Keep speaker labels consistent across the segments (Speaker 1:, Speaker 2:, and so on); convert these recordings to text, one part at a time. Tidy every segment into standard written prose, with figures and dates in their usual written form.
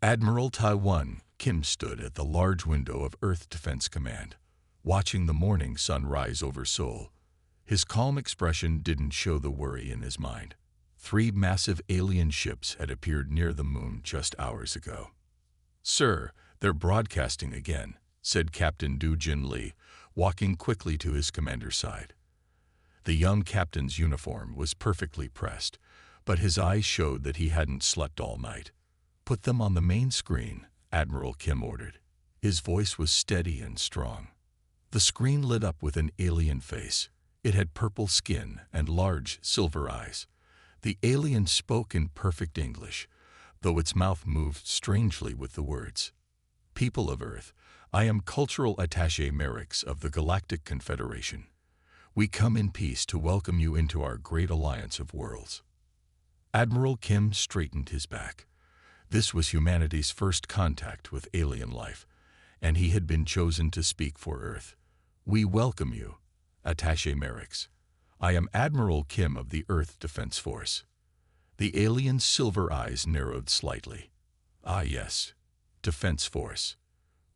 Speaker 1: Admiral Taiwan Kim stood at the large window of Earth Defense Command, watching the morning sun rise over Seoul. His calm expression didn't show the worry in his mind. 3 massive alien ships had appeared near the moon just hours ago. "Sir, they're broadcasting again," said Captain Du Jin Lee, walking quickly to his commander's side. The young captain's uniform was perfectly pressed, but his eyes showed that he hadn't slept all night. "Put them on the main screen," Admiral Kim ordered. His voice was steady and strong. The screen lit up with an alien face. It had purple skin and large silver eyes. The alien spoke in perfect English, though its mouth moved strangely with the words. "People of Earth, I am Cultural Attaché Merix of the Galactic Confederation. We come in peace to welcome you into our great alliance of worlds." Admiral Kim straightened his back. This was humanity's first contact with alien life, and he had been chosen to speak for Earth. "We welcome you, Attaché Merix. I am Admiral Kim of the Earth Defense Force." The alien's silver eyes narrowed slightly. "Ah yes, Defense Force.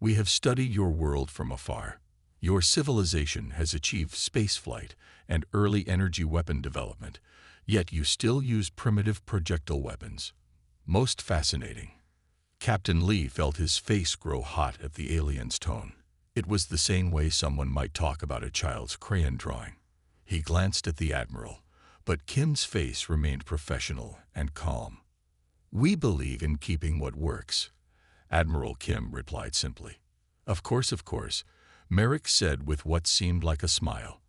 Speaker 1: We have studied your world from afar. Your civilization has achieved spaceflight and early energy weapon development, yet you still use primitive projectile weapons. Most fascinating." Captain Lee felt his face grow hot at the alien's tone. It was the same way someone might talk about a child's crayon drawing. He glanced at the Admiral, but Kim's face remained professional and calm. "We believe in keeping what works," Admiral Kim replied simply. Of course," Merrick said with what seemed like a smile.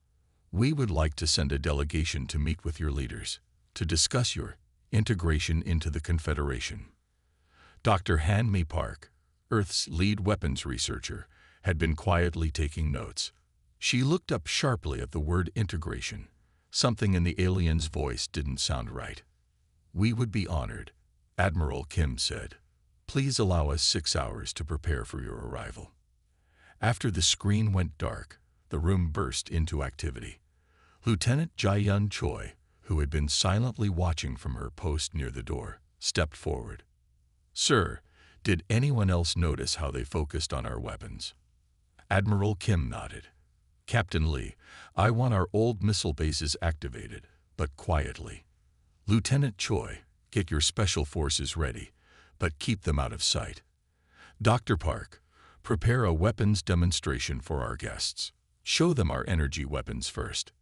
Speaker 1: "We would like to send a delegation to meet with your leaders, to discuss your integration into the Confederation." Dr. Han-Mi Park, Earth's lead weapons researcher, had been quietly taking notes. She looked up sharply at the word integration. Something in the alien's voice didn't sound right. "We would be honored," Admiral Kim said. "Please allow us 6 hours to prepare for your arrival." After the screen went dark, the room burst into activity. Lieutenant Jae-yun Choi, who had been silently watching from her post near the door, stepped forward. "Sir, did anyone else notice how they focused on our weapons?" Admiral Kim nodded. "Captain Lee, I want our old missile bases activated, but quietly. Lieutenant Choi, get your special forces ready, but keep them out of sight. Dr. Park, prepare a weapons demonstration for our guests. Show them our energy weapons first."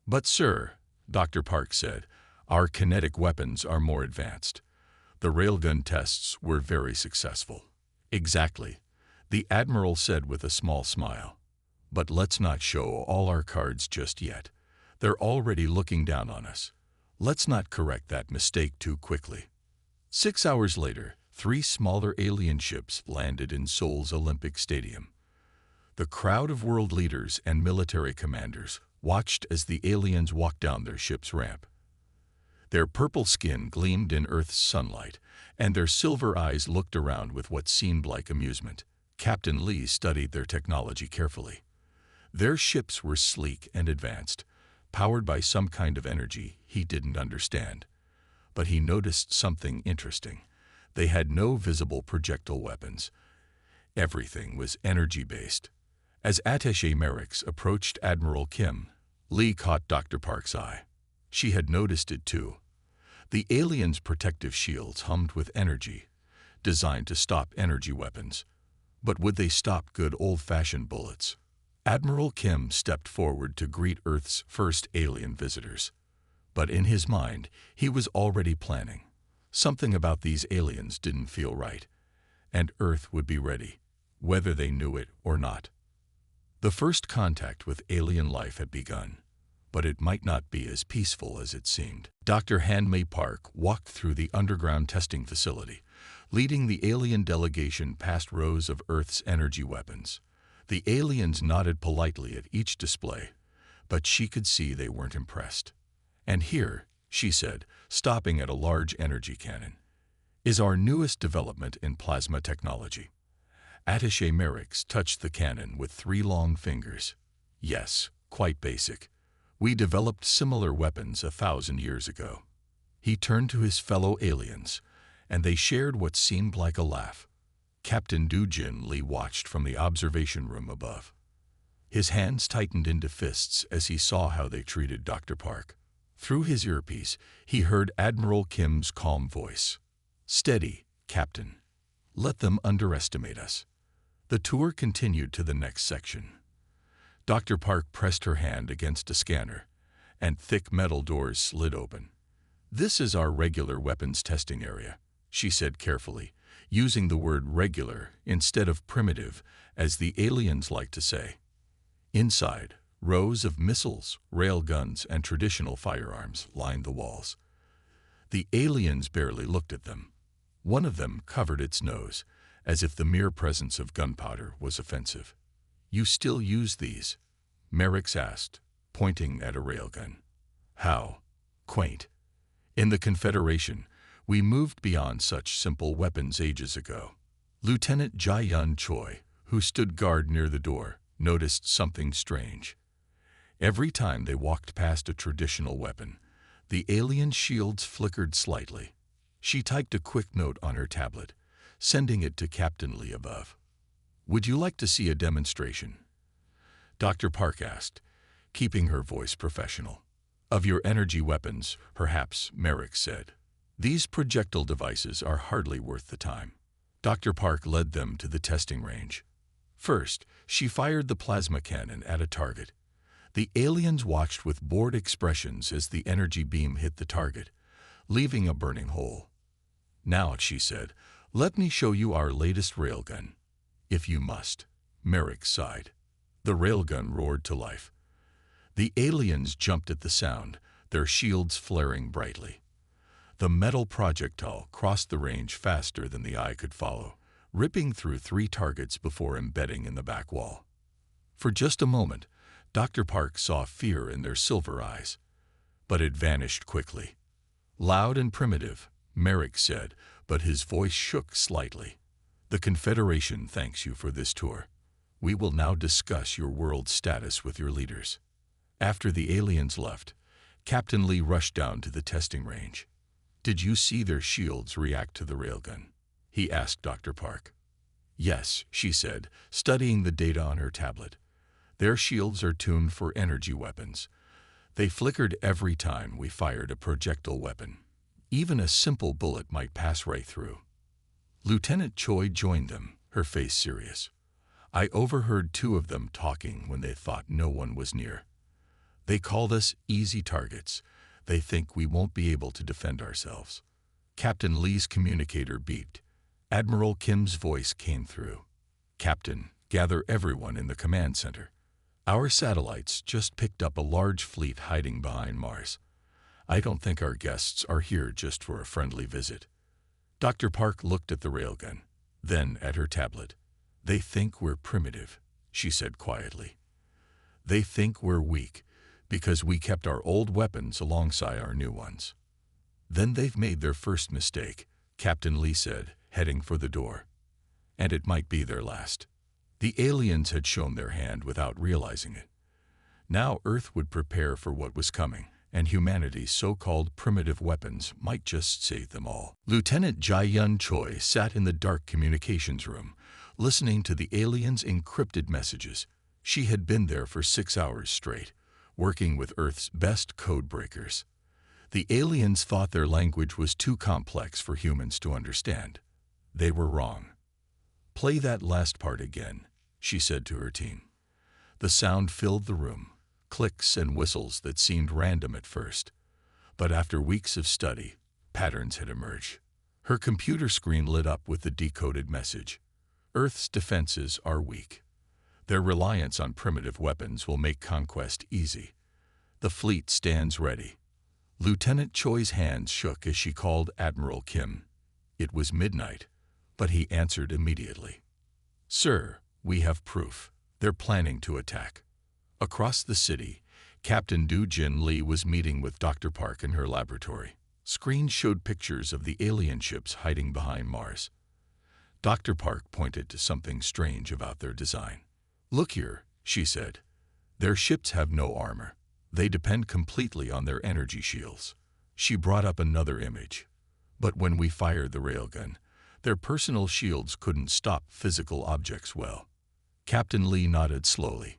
Speaker 1: "But sir," Dr. Park said, "our kinetic weapons are more advanced. The railgun tests were very successful." "Exactly," the Admiral said with a small smile. "But let's not show all our cards just yet. They're already looking down on us. Let's not correct that mistake too quickly." 6 hours later, 3 smaller alien ships landed in Seoul's Olympic Stadium. The crowd of world leaders and military commanders watched as the aliens walked down their ship's ramp. Their purple skin gleamed in Earth's sunlight, and their silver eyes looked around with what seemed like amusement. Captain Lee studied their technology carefully. Their ships were sleek and advanced, powered by some kind of energy he didn't understand. But he noticed something interesting. They had no visible projectile weapons. Everything was energy-based. As Attaché Merix approached Admiral Kim, Lee caught Dr. Park's eye. She had noticed it too. The aliens' protective shields hummed with energy, designed to stop energy weapons. But would they stop good old-fashioned bullets? Admiral Kim stepped forward to greet Earth's first alien visitors. But in his mind, he was already planning. Something about these aliens didn't feel right, and Earth would be ready, whether they knew it or not. The first contact with alien life had begun, but it might not be as peaceful as it seemed. Dr. Han-Mi Park walked through the underground testing facility, leading the alien delegation past rows of Earth's energy weapons. The aliens nodded politely at each display, but she could see they weren't impressed. "And here," she said, stopping at a large energy cannon, "is our newest development in plasma technology." Attaché Merix touched the cannon with 3 long fingers. "Yes, quite basic. We developed similar weapons 1,000 years ago." He turned to his fellow aliens, and they shared what seemed like a laugh. Captain Dujin Lee watched from the observation room above. His hands tightened into fists as he saw how they treated Dr. Park. Through his earpiece, he heard Admiral Kim's calm voice. "Steady, Captain. Let them underestimate us." The tour continued to the next section. Dr. Park pressed her hand against a scanner, and thick metal doors slid open. "This is our regular weapons testing area," she said carefully, using the word regular instead of primitive, as the aliens like to say. Inside, rows of missiles, railguns, and traditional firearms lined the walls. The aliens barely looked at them. One of them covered its nose, as if the mere presence of gunpowder was offensive. "You still use these?" Merrick's asked, pointing at a railgun. "How quaint. In the Confederation, we moved beyond such simple weapons ages ago." Lieutenant Jae-yun Choi, who stood guard near the door, noticed something strange. Every time they walked past a traditional weapon, the alien shields flickered slightly. She typed a quick note on her tablet, sending it to Captain Lee above. "Would you like to see a demonstration?" Dr. Park asked, keeping her voice professional. "Of your energy weapons, perhaps," Merrick said. "These projectile devices are hardly worth the time." Dr. Park led them to the testing range. First, she fired the plasma cannon at a target. The aliens watched with bored expressions as the energy beam hit the target, leaving a burning hole. "Now," she said, "let me show you our latest railgun." "If you must," Merrick sighed. The railgun roared to life. The aliens jumped at the sound, their shields flaring brightly. The metal projectile crossed the range faster than the eye could follow, ripping through 3 targets before embedding in the back wall. For just a moment, Dr. Park saw fear in their silver eyes, but it vanished quickly. "Loud and primitive," Merrick said, but his voice shook slightly. "The Confederation thanks you for this tour. We will now discuss your world's status with your leaders." After the aliens left, Captain Lee rushed down to the testing range. "Did you see their shields react to the railgun?" he asked Dr. Park. "Yes," she said, studying the data on her tablet. "Their shields are tuned for energy weapons. They flickered every time we fired a projectile weapon. Even a simple bullet might pass right through." Lieutenant Choi joined them, her face serious. "I overheard 2 of them talking when they thought no one was near. They called us easy targets. They think we won't be able to defend ourselves." Captain Lee's communicator beeped. Admiral Kim's voice came through. "Captain, gather everyone in the command center. Our satellites just picked up a large fleet hiding behind Mars. I don't think our guests are here just for a friendly visit." Dr. Park looked at the railgun, then at her tablet. "They think we're primitive," she said quietly. "They think we're weak because we kept our old weapons alongside our new ones." "Then they've made their first mistake," Captain Lee said, heading for the door. "And it might be their last." The aliens had shown their hand without realizing it. Now Earth would prepare for what was coming, and humanity's so-called primitive weapons might just save them all. Lieutenant Jae-yun Choi sat in the dark communications room, listening to the aliens' encrypted messages. She had been there for 6 hours straight, working with Earth's best code breakers. The aliens thought their language was too complex for humans to understand. They were wrong. "Play that last part again," she said to her team. The sound filled the room, clicks and whistles that seemed random at first. But after weeks of study, patterns had emerged. Her computer screen lit up with the decoded message. "Earth's defenses are weak. Their reliance on primitive weapons will make conquest easy. The fleet stands ready." Lieutenant Choi's hands shook as she called Admiral Kim. It was midnight, but he answered immediately. "Sir, we have proof. They're planning to attack." Across the city, Captain Dujin Lee was meeting with Dr. Park in her laboratory. Screens showed pictures of the alien ships hiding behind Mars. Dr. Park pointed to something strange about their design. "Look here," she said. "Their ships have no armor. They depend completely on their energy shields." She brought up another image. "But when we fired the railgun, Their personal shields couldn't stop physical objects well. Captain Lee nodded slowly.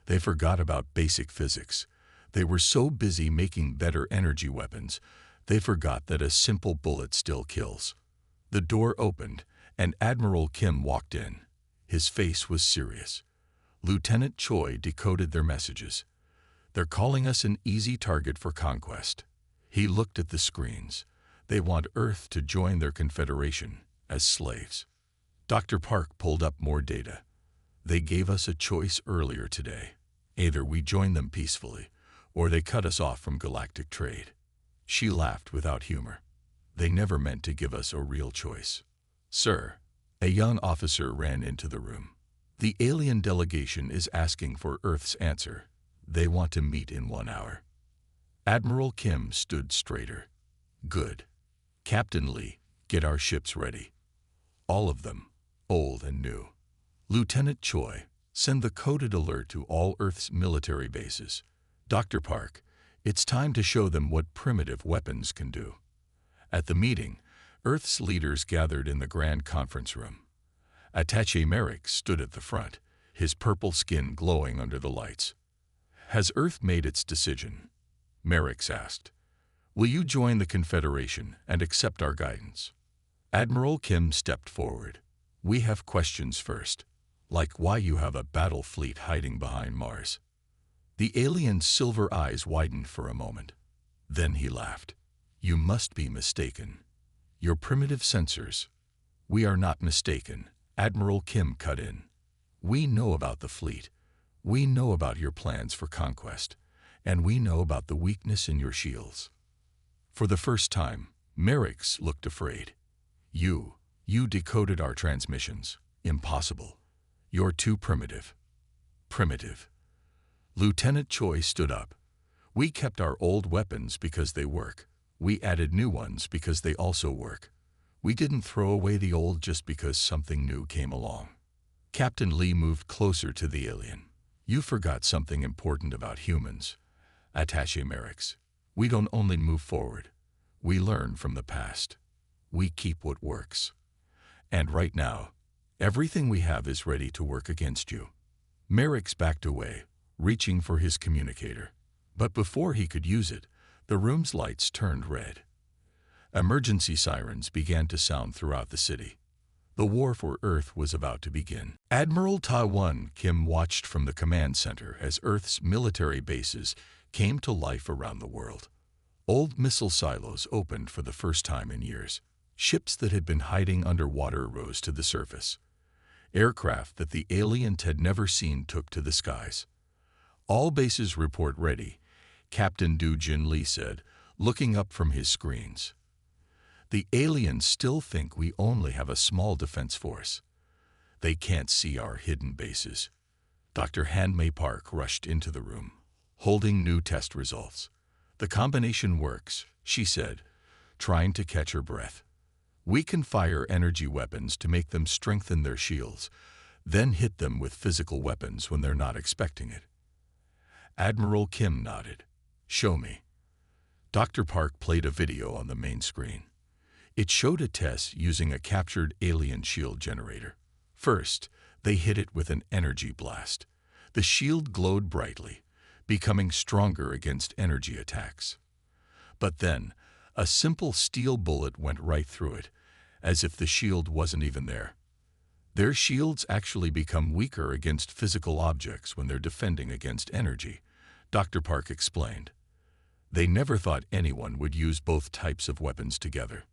Speaker 1: They forgot about basic physics. They were so busy making better energy weapons, they forgot that a simple bullet still kills. The door opened, and Admiral Kim walked in. His face was serious. Lieutenant Choi decoded their messages. They're calling us an easy target for conquest. He looked at the screens. They want Earth to join their confederation as slaves. Dr. Park pulled up more data. They gave us a choice earlier today. Either we join them peacefully, or they cut us off from galactic trade. She laughed without humor. They never meant to give us a real choice. Sir, a young officer ran into the room. The alien delegation is asking for Earth's answer. They want to meet in 1 hour. Admiral Kim stood straighter. Good. Captain Lee, get our ships ready. All of them, old and new. Lieutenant Choi, send the coded alert to all Earth's military bases. Dr. Park, it's time to show them what primitive weapons can do. At the meeting, Earth's leaders gathered in the grand conference room. Attaché Merrick stood at the front, his purple skin glowing under the lights. Has Earth made its decision? Merrick asked. Will you join the Confederation and accept our guidance? Admiral Kim stepped forward. We have questions first, like why you have a battle fleet hiding behind Mars. The alien's silver eyes widened for a moment. Then he laughed. You must be mistaken. Your primitive sensors. We are not mistaken, Admiral Kim cut in. We know about the fleet. We know about your plans for conquest. And we know about the weakness in your shields. For the first time, Merrick's looked afraid. You decoded our transmissions. Impossible. You're too primitive. Primitive. Lieutenant Choi stood up. We kept our old weapons because they work. We added new ones because they also work. We didn't throw away the old just because something new came along. Captain Lee moved closer to the alien. You forgot something important about humans. Attaché Merrick's. We don't only move forward. We learn from the past. We keep what works. And right now, everything we have is ready to work against you. Merrick's backed away, reaching for his communicator. But before he could use it, the room's lights turned red. Emergency sirens began to sound throughout the city. The war for Earth was about to begin. Admiral Ta-1 Kim watched from the command center as Earth's military bases came to life around the world. Old missile silos opened for the first time in years. Ships that had been hiding underwater rose to the surface. Aircraft that the aliens had never seen took to the skies. All bases report ready, Captain Du Jin Lee said, looking up from his screens. The aliens still think we only have a small defense force. They can't see our hidden bases. Dr. Hanmei Park rushed into the room, holding new test results. The combination works, she said, trying to catch her breath. We can fire energy weapons to make them strengthen their shields, then hit them with physical weapons when they're not expecting it. Admiral Kim nodded. Show me. Dr. Park played a video on the main screen. It showed a test using a captured alien shield generator. First, they hit it with an energy blast. The shield glowed brightly, becoming stronger against energy attacks. But then, a simple steel bullet went right through it, as if the shield wasn't even there. Their shields actually become weaker against physical objects when they're defending against energy, Dr. Park explained. They never thought anyone would use both types of weapons together.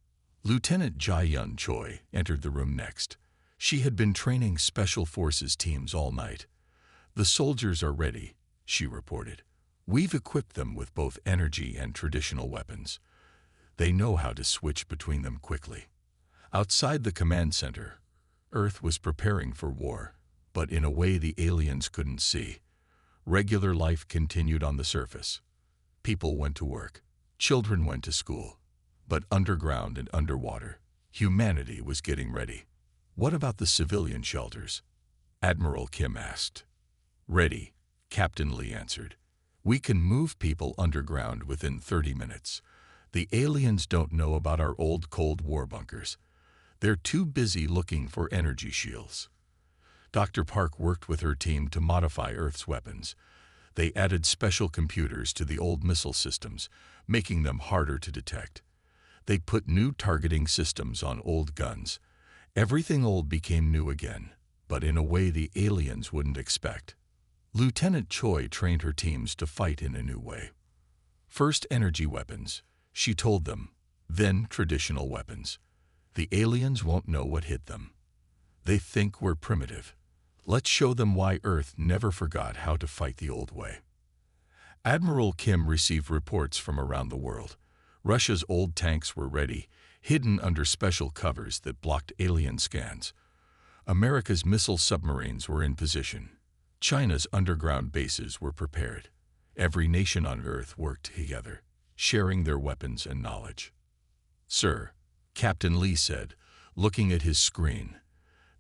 Speaker 1: Lieutenant Jae-Yun Choi entered the room next. She had been training Special Forces teams all night. The soldiers are ready, she reported. We've equipped them with both energy and traditional weapons. They know how to switch between them quickly. Outside the command center, Earth was preparing for war, but in a way the aliens couldn't see. Regular life continued on the surface. People went to work. Children went to school. But underground and underwater, humanity was getting ready. What about the civilian shelters? Admiral Kim asked. Ready, Captain Lee answered. We can move people underground within 30 minutes. The aliens don't know about our old Cold War bunkers. They're too busy looking for energy shields. Dr. Park worked with her team to modify Earth's weapons. They added special computers to the old missile systems, making them harder to detect. They put new targeting systems on old guns. Everything old became new again, but in a way the aliens wouldn't expect. Lieutenant Choi trained her teams to fight in a new way. First energy weapons, she told them, then traditional weapons. The aliens won't know what hit them. They think we're primitive. Let's show them why Earth never forgot how to fight the old way. Admiral Kim received reports from around the world. Russia's old tanks were ready, hidden under special covers that blocked alien scans. America's missile submarines were in position. China's underground bases were prepared. Every nation on Earth worked together, sharing their weapons and knowledge. "Sir," Captain Lee said, looking at his screen,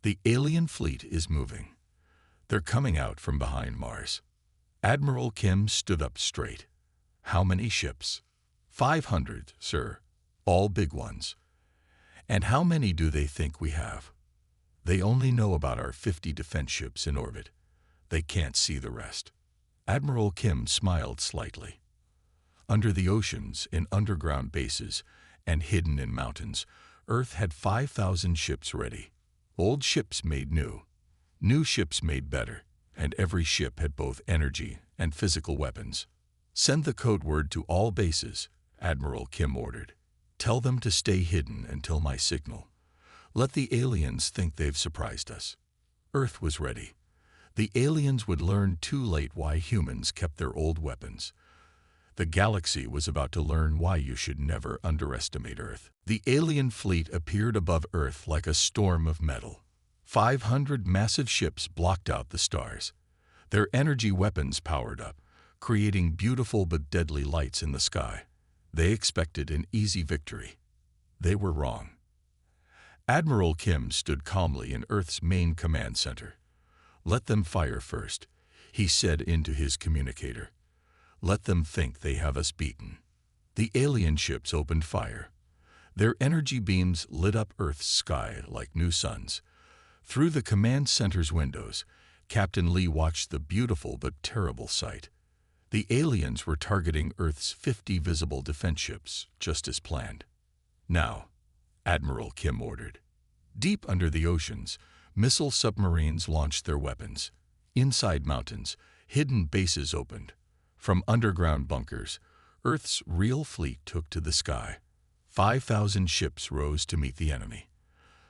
Speaker 1: "the alien fleet is moving. They're coming out from behind Mars." Admiral Kim stood up straight. "How many ships?" 500, sir. All big ones." "And how many do they think we have?" "They only know about our 50 defense ships in orbit. They can't see the rest." Admiral Kim smiled slightly. Under the oceans, in underground bases, and hidden in mountains, Earth had 5,000 ships ready. Old ships made new. New ships made better, and every ship had both energy and physical weapons. "Send the code word to all bases," Admiral Kim ordered. "Tell them to stay hidden until my signal. Let the aliens think they've surprised us." Earth was ready. The aliens would learn too late why humans kept their old weapons. The galaxy was about to learn why you should never underestimate Earth. The alien fleet appeared above Earth like a storm of metal. 500 massive ships blocked out the stars. Their energy weapons powered up, creating beautiful but deadly lights in the sky. They expected an easy victory. They were wrong. Admiral Kim stood calmly in Earth's main command center. "Let them fire first," he said into his communicator. "Let them think they have us beaten." The alien ships opened fire. Their energy beams lit up Earth's sky like new suns. Through the command center's windows, Captain Lee watched the beautiful but terrible sight. The aliens were targeting Earth's 50 visible defense ships, just as planned. "Now," Admiral Kim ordered. Deep under the oceans, missile submarines launched their weapons. Inside mountains, hidden bases opened. From underground bunkers, Earth's real fleet took to the sky. 5,000 ships rose to meet the enemy.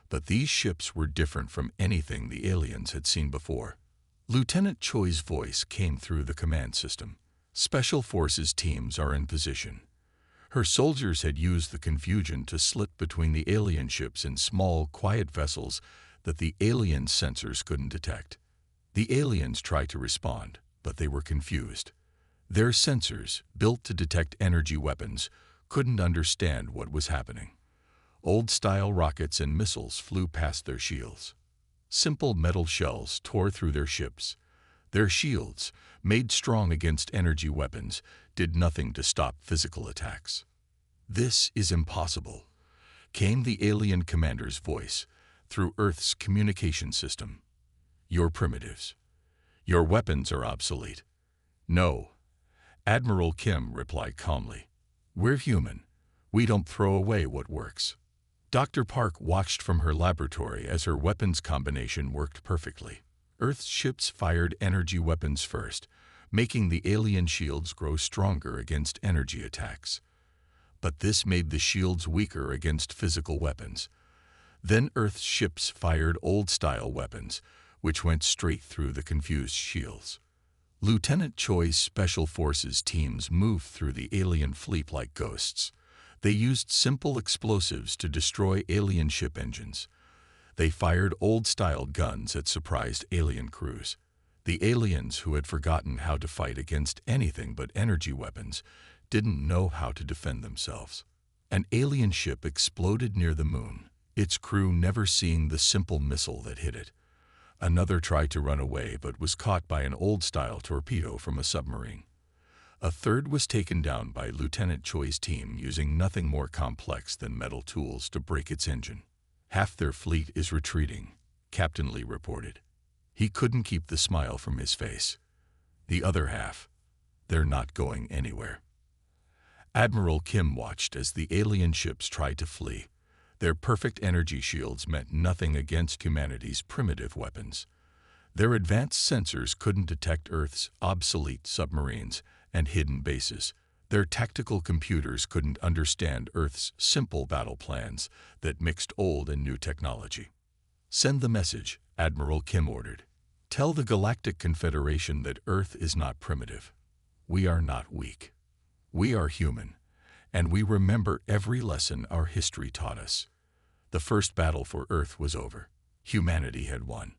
Speaker 1: But these ships were different from anything the aliens had seen before. Lieutenant Choi's voice came through the command system. "Special Forces teams are in position." Her soldiers had used the confusion to slit between the alien ships in small, quiet vessels that the alien sensors couldn't detect. The aliens tried to respond, but they were confused. Their sensors, built to detect energy weapons, couldn't understand what was happening. Old-style rockets and missiles flew past their shields. Simple metal shells tore through their ships. Their shields, made strong against energy weapons, did nothing to stop physical attacks. "This is impossible," came the alien commander's voice through Earth's communication system. "You're primitives. Your weapons are obsolete." "No," Admiral Kim replied calmly. "We're human. We don't throw away what works." Dr. Park watched from her laboratory as her weapons combination worked perfectly. Earth's ships fired energy weapons first, making the alien shields grow stronger against energy attacks. But this made the shields weaker against physical weapons. Then Earth's ships fired old-style weapons, which went straight through the confused shields. Lieutenant Choi's Special Forces teams moved through the alien fleet like ghosts. They used simple explosives to destroy alien ship engines. They fired old-style guns at surprised alien crews. The aliens, who had forgotten how to fight against anything but energy weapons, didn't know how to defend themselves. An alien ship exploded near the moon, its crew never seeing the simple missile that hit it. Another tried to run away but was caught by an old-style torpedo from a submarine. A third was taken down by Lieutenant Choi's team using nothing more complex than metal tools to break its engine. Half their fleet is retreating, Captain Lee reported. He couldn't keep the smile from his face. The other half, they're not going anywhere. Admiral Kim watched as the alien ships tried to flee. Their perfect energy shields meant nothing against humanity's primitive weapons. Their advanced sensors couldn't detect Earth's obsolete submarines and hidden bases. Their tactical computers couldn't understand Earth's simple battle plans that mixed old and new technology. "Send the message," Admiral Kim ordered. "Tell the Galactic Confederation that Earth is not primitive. We are not weak. We are human, and we remember every lesson our history taught us." The first battle for Earth was over. Humanity had won.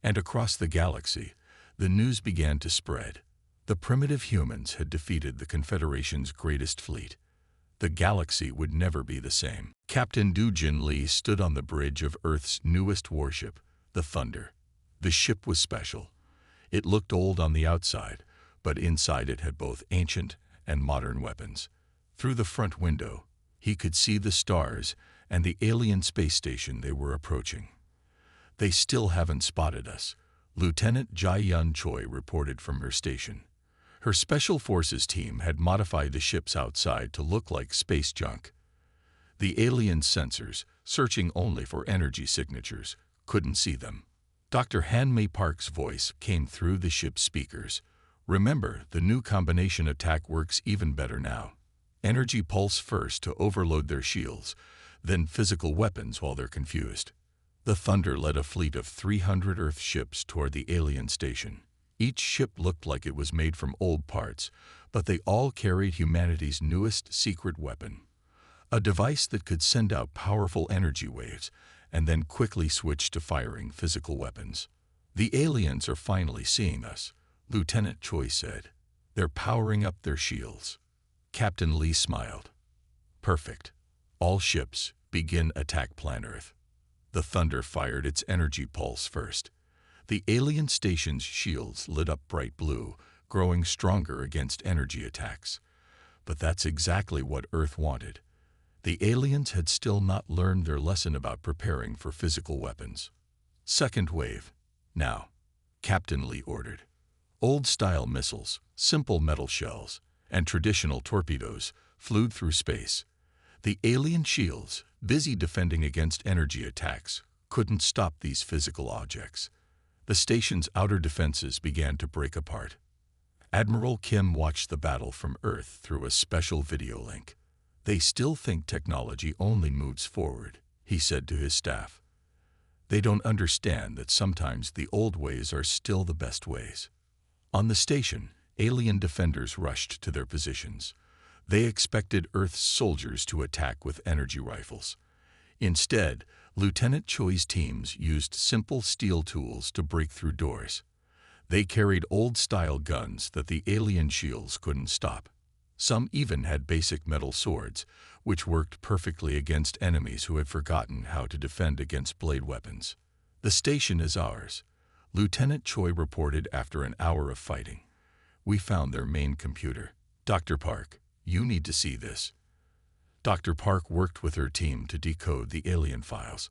Speaker 1: And across the galaxy, the news began to spread. The primitive humans had defeated the Confederation's greatest fleet. The galaxy would never be the same. Captain Jin Lee stood on the bridge of Earth's newest warship, the Thunder. The ship was special. It looked old on the outside, but inside it had both ancient and modern weapons. Through the front window, he could see the stars and the alien space station they were approaching. "They still haven't spotted us," Lieutenant Jae-yun Choi reported from her station. Her Special Forces team had modified the ships outside to look like space junk. The alien sensors, searching only for energy signatures, couldn't see them. Dr. Han-Mei Park's voice came through the ship's speakers. "Remember, the new combination attack works even better now. Energy pulse first to overload their shields, then physical weapons while they're confused." The Thunder led a fleet of 300 Earth ships toward the alien station. Each ship looked like it was made from old parts, but they all carried humanity's newest secret weapon. A device that could send out powerful energy waves and then quickly switch to firing physical weapons. "The aliens are finally seeing us," Lieutenant Choi said. "They're powering up their shields." Captain Lee smiled. "Perfect. All ships, begin attack plan Earth." The Thunder fired its energy pulse first. The alien station's shields lit up bright blue, growing stronger against energy attacks. But that's exactly what Earth wanted. The aliens had still not learned their lesson about preparing for physical weapons. "Second wave, now," Captain Lee ordered. Old-style missiles, simple metal shells, and traditional torpedoes flew through space. The alien shields, busy defending against energy attacks, couldn't stop these physical objects. The station's outer defenses began to break apart. Admiral Kim watched the battle from Earth through a special video link. "They still think technology only moves forward," he said to his staff. "They don't understand that sometimes the old ways are still the best ways." On the station, alien defenders rushed to their positions. They expected Earth's soldiers to attack with energy rifles. Instead, Lieutenant Choi's teams used simple steel tools to break through doors. They carried old-style guns that the alien shields couldn't stop. Some even had basic metal swords, which worked perfectly against enemies who had forgotten how to defend against blade weapons. "The station is ours," Lieutenant Choi reported after an hour of fighting. "We found their main computer. Dr. Park, you need to see this." Dr. Park worked with her team to decode the alien files.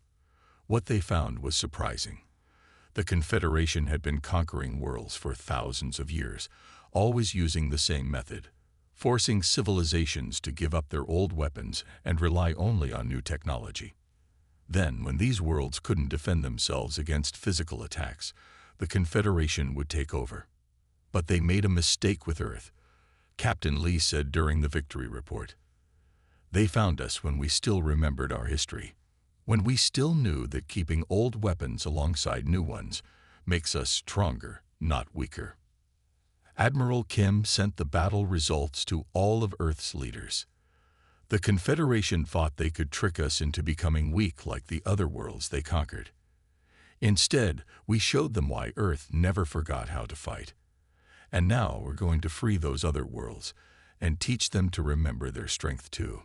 Speaker 1: What they found was surprising. The Confederation had been conquering worlds for thousands of years, always using the same method, forcing civilizations to give up their old weapons and rely only on new technology. Then, when these worlds couldn't defend themselves against physical attacks, the Confederation would take over. But they made a mistake with Earth, Captain Lee said during the victory report. "They found us when we still remembered our history, when we still knew that keeping old weapons alongside new ones makes us stronger, not weaker." Admiral Kim sent the battle results to all of Earth's leaders. "The Confederation thought they could trick us into becoming weak like the other worlds they conquered. Instead, we showed them why Earth never forgot how to fight. And now we're going to free those other worlds and teach them to remember their strength too."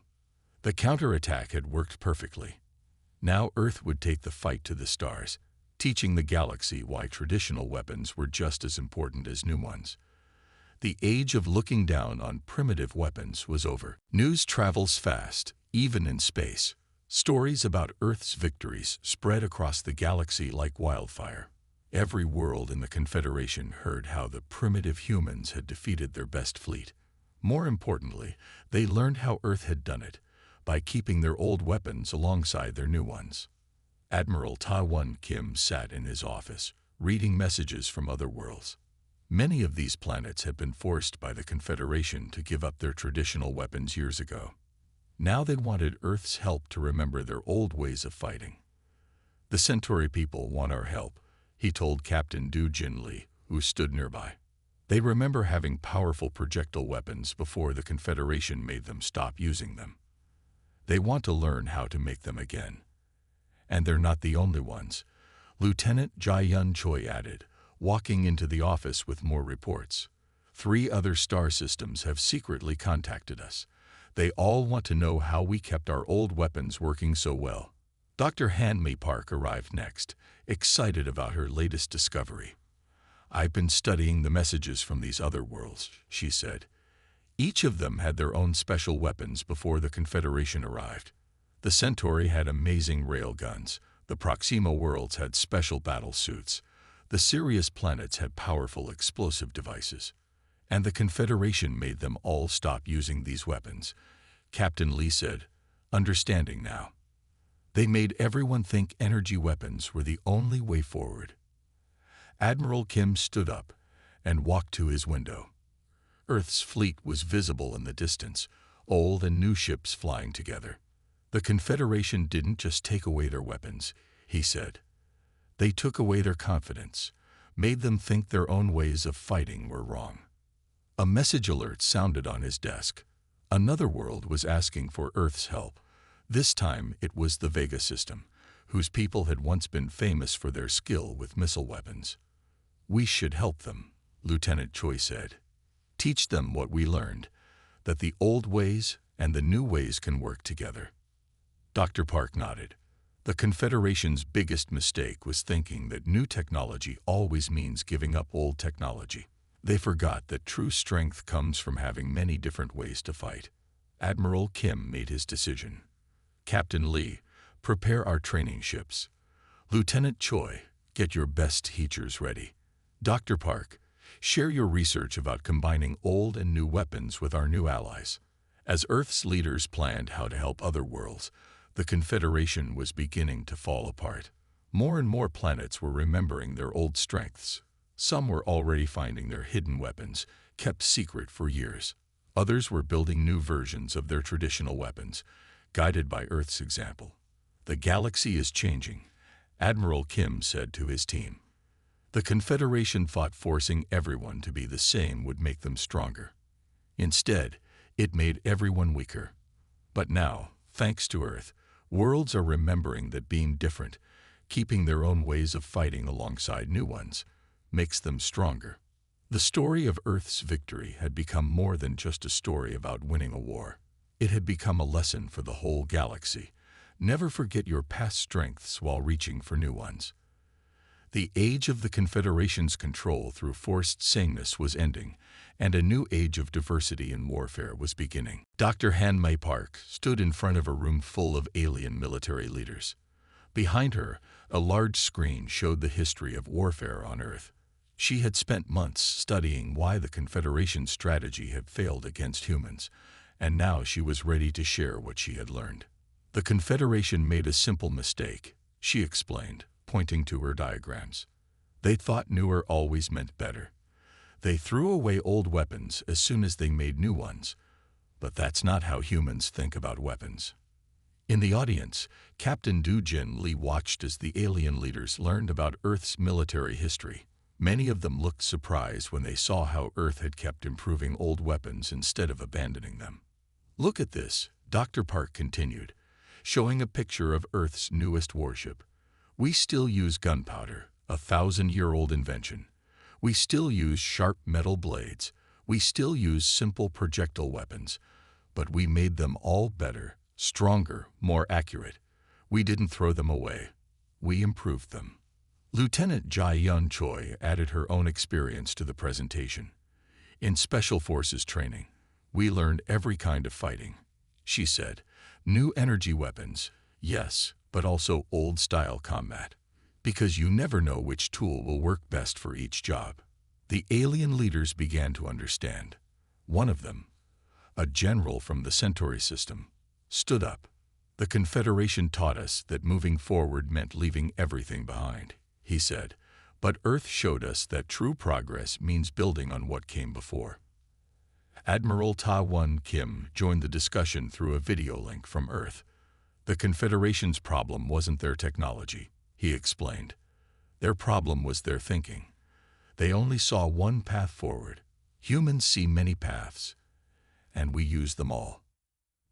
Speaker 1: The counterattack had worked perfectly. Now Earth would take the fight to the stars, teaching the galaxy why traditional weapons were just as important as new ones. The age of looking down on primitive weapons was over. News travels fast, even in space. Stories about Earth's victories spread across the galaxy like wildfire. Every world in the Confederation heard how the primitive humans had defeated their best fleet. More importantly, they learned how Earth had done it, by keeping their old weapons alongside their new ones. Admiral Ta-1 Kim sat in his office, reading messages from other worlds. Many of these planets had been forced by the Confederation to give up their traditional weapons years ago. Now they wanted Earth's help to remember their old ways of fighting. "The Centauri people want our help," he told Captain Du Jinli, who stood nearby. "They remember having powerful projectile weapons before the Confederation made them stop using them. They want to learn how to make them again. And they're not the only ones," Lieutenant Jai-Yun Choi added, walking into the office with more reports. "3 other star systems have secretly contacted us. They all want to know how we kept our old weapons working so well." Dr. Han-Mei Park arrived next, excited about her latest discovery. "I've been studying the messages from these other worlds," she said. "Each of them had their own special weapons before the Confederation arrived. The Centauri had amazing rail guns, the Proxima worlds had special battle suits, the Sirius planets had powerful explosive devices, and the Confederation made them all stop using these weapons," Captain Lee said, understanding now. "They made everyone think energy weapons were the only way forward." Admiral Kim stood up and walked to his window. Earth's fleet was visible in the distance, old and new ships flying together. "The Confederation didn't just take away their weapons," he said. "They took away their confidence, made them think their own ways of fighting were wrong." A message alert sounded on his desk. Another world was asking for Earth's help. This time it was the Vega system, whose people had once been famous for their skill with missile weapons. "We should help them," Lieutenant Choi said. "Teach them what we learned, that the old ways and the new ways can work together." Dr. Park nodded. The Confederation's biggest mistake was thinking that new technology always means giving up old technology. They forgot that true strength comes from having many different ways to fight. Admiral Kim made his decision. "Captain Lee, prepare our training ships. Lieutenant Choi, get your best teachers ready. Dr. Park, share your research about combining old and new weapons with our new allies." As Earth's leaders planned how to help other worlds, the Confederation was beginning to fall apart. More and more planets were remembering their old strengths. Some were already finding their hidden weapons, kept secret for years. Others were building new versions of their traditional weapons, guided by Earth's example. "The galaxy is changing," Admiral Kim said to his team. "The Confederation thought forcing everyone to be the same would make them stronger. Instead, it made everyone weaker. But now, thanks to Earth, worlds are remembering that being different, keeping their own ways of fighting alongside new ones, makes them stronger." The story of Earth's victory had become more than just a story about winning a war. It had become a lesson for the whole galaxy. Never forget your past strengths while reaching for new ones. The age of the Confederation's control through forced sameness was ending, and a new age of diversity in warfare was beginning. Dr. Han-Mei Park stood in front of a room full of alien military leaders. Behind her, a large screen showed the history of warfare on Earth. She had spent months studying why the Confederation's strategy had failed against humans, and now she was ready to share what she had learned. "The Confederation made a simple mistake," she explained, pointing to her diagrams. "They thought newer always meant better. They threw away old weapons as soon as they made new ones. But that's not how humans think about weapons." In the audience, Captain Du Jinli watched as the alien leaders learned about Earth's military history. Many of them looked surprised when they saw how Earth had kept improving old weapons instead of abandoning them. "Look at this," Dr. Park continued, showing a picture of Earth's newest warship. "We still use gunpowder, a 1,000-year-old invention. We still use sharp metal blades. We still use simple projectile weapons. But we made them all better, stronger, more accurate. We didn't throw them away. We improved them." Lieutenant Jai-Yun Choi added her own experience to the presentation. "In Special Forces training, we learned every kind of fighting," she said. "New energy weapons, Yes, but also old-style combat, because you never know which tool will work best for each job. The alien leaders began to understand. One of them, a general from the Centauri system, stood up. The Confederation taught us that moving forward meant leaving everything behind, he said, but Earth showed us that true progress means building on what came before. Admiral Ta-Won Kim joined the discussion through a video link from Earth. The Confederation's problem wasn't their technology, he explained. Their problem was their thinking. They only saw one path forward. Humans see many paths, and we use them all.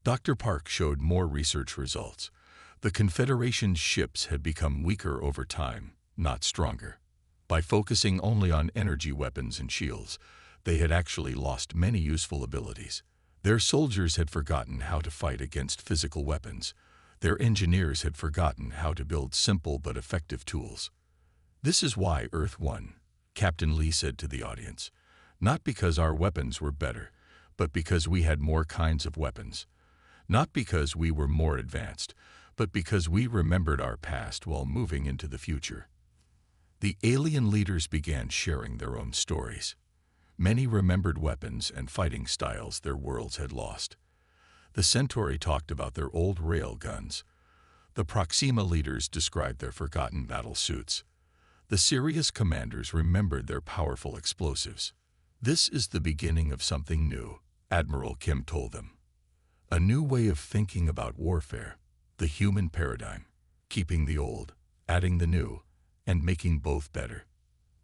Speaker 1: Dr. Park showed more research results. The Confederation's ships had become weaker over time, not stronger. By focusing only on energy weapons and shields, they had actually lost many useful abilities. Their soldiers had forgotten how to fight against physical weapons. Their engineers had forgotten how to build simple but effective tools. This is why Earth won, Captain Lee said to the audience. Not because our weapons were better, but because we had more kinds of weapons. Not because we were more advanced, but because we remembered our past while moving into the future. The alien leaders began sharing their own stories. Many remembered weapons and fighting styles their worlds had lost. The Centauri talked about their old rail guns. The Proxima leaders described their forgotten battle suits. The Sirius commanders remembered their powerful explosives. This is the beginning of something new, Admiral Kim told them. A new way of thinking about warfare, the human paradigm, keeping the old, adding the new, and making both better.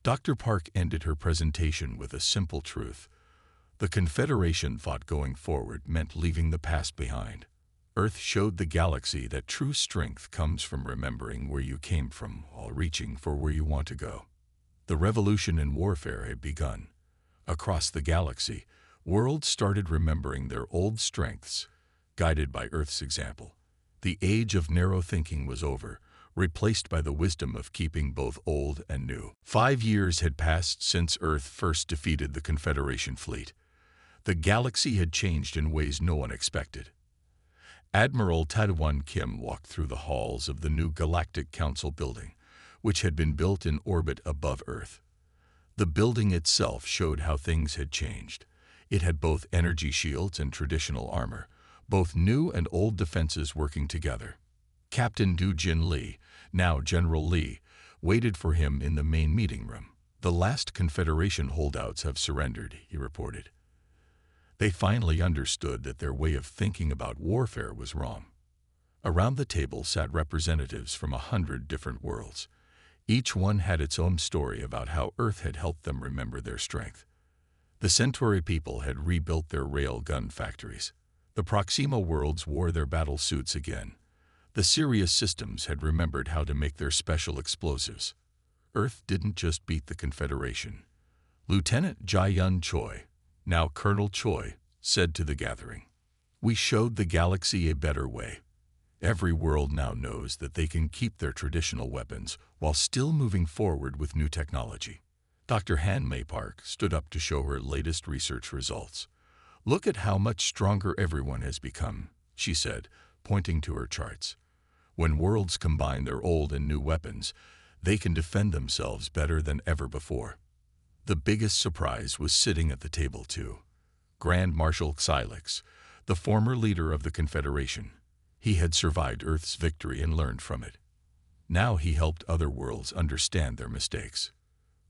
Speaker 1: Dr. Park ended her presentation with a simple truth. The Confederation thought going forward meant leaving the past behind. Earth showed the galaxy that true strength comes from remembering where you came from while reaching for where you want to go. The revolution in warfare had begun. Across the galaxy, worlds started remembering their old strengths, guided by Earth's example. The age of narrow thinking was over, replaced by the wisdom of keeping both old and new. 5 years had passed since Earth first defeated the Confederation fleet. The galaxy had changed in ways no one expected. Admiral Ta-Won Kim walked through the halls of the new Galactic Council building, which had been built in orbit above Earth. The building itself showed how things had changed. It had both energy shields and traditional armor, both new and old defenses working together. Captain Du-Jin Lee, now General Lee, waited for him in the main meeting room. The last Confederation holdouts have surrendered, he reported. They finally understood that their way of thinking about warfare was wrong. Around the table sat representatives from 100 different worlds. Each one had its own story about how Earth had helped them remember their strength. The Centauri people had rebuilt their rail gun factories. The Proxima worlds wore their battle suits again. The Sirius systems had remembered how to make their special explosives. Earth didn't just beat the Confederation. Lieutenant Jae-Yun Choi, now Colonel Choi, said to the gathering, "We showed the galaxy a better way. Every world now knows that they can keep their traditional weapons while still moving forward with new technology." Dr. Han May Park stood up to show her latest research results. "Look at how much stronger everyone has become," she said, pointing to her charts. "When worlds combine their old and new weapons, they can defend themselves better than ever before." The biggest surprise was sitting at the table too. Grand Marshal Xylix, the former leader of the Confederation. He had survived Earth's victory and learned from it. Now he helped other worlds understand their mistakes.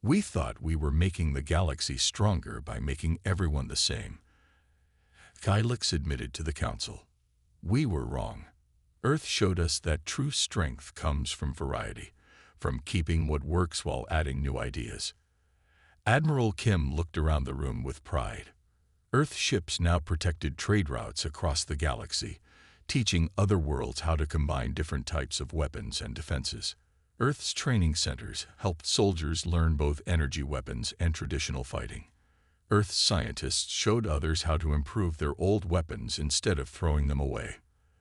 Speaker 1: "We thought we were making the galaxy stronger by making everyone the same," Xylix admitted to the council. "We were wrong. Earth showed us that true strength comes from variety, from keeping what works while adding new ideas." Admiral Kim looked around the room with pride. Earth ships now protected trade routes across the galaxy, teaching other worlds how to combine different types of weapons and defenses. Earth's training centers helped soldiers learn both energy weapons and traditional fighting. Earth's scientists showed others how to improve their old weapons instead of throwing them away.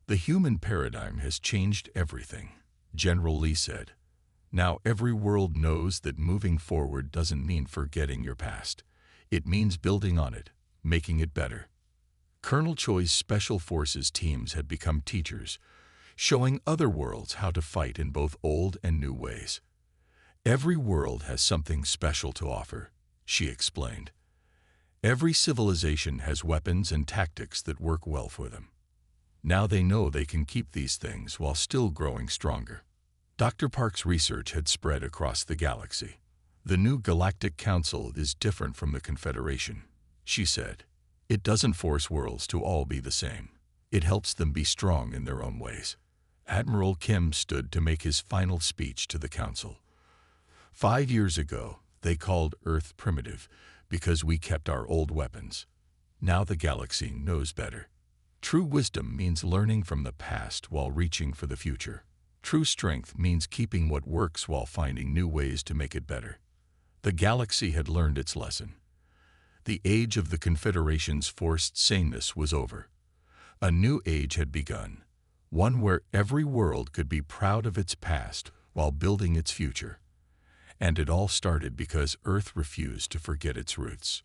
Speaker 1: "The human paradigm has changed everything," General Lee said. "Now every world knows that moving forward doesn't mean forgetting your past. It means building on it, making it better." Colonel Choi's Special Forces teams had become teachers. showing other worlds how to fight in both old and new ways. Every world has something special to offer, she explained. Every civilization has weapons and tactics that work well for them. Now they know they can keep these things while still growing stronger. Dr. Park's research had spread across the galaxy. The new Galactic Council is different from the Confederation, she said. It doesn't force worlds to all be the same. It helps them be strong in their own ways. Admiral Kim stood to make his final speech to the Council. 5 years ago, they called Earth primitive because we kept our old weapons. Now the galaxy knows better. True wisdom means learning from the past while reaching for the future. True strength means keeping what works while finding new ways to make it better. The galaxy had learned its lesson. The age of the Confederation's forced sameness was over. A new age had begun, one where every world could be proud of its past while building its future. And it all started because Earth refused to forget its roots.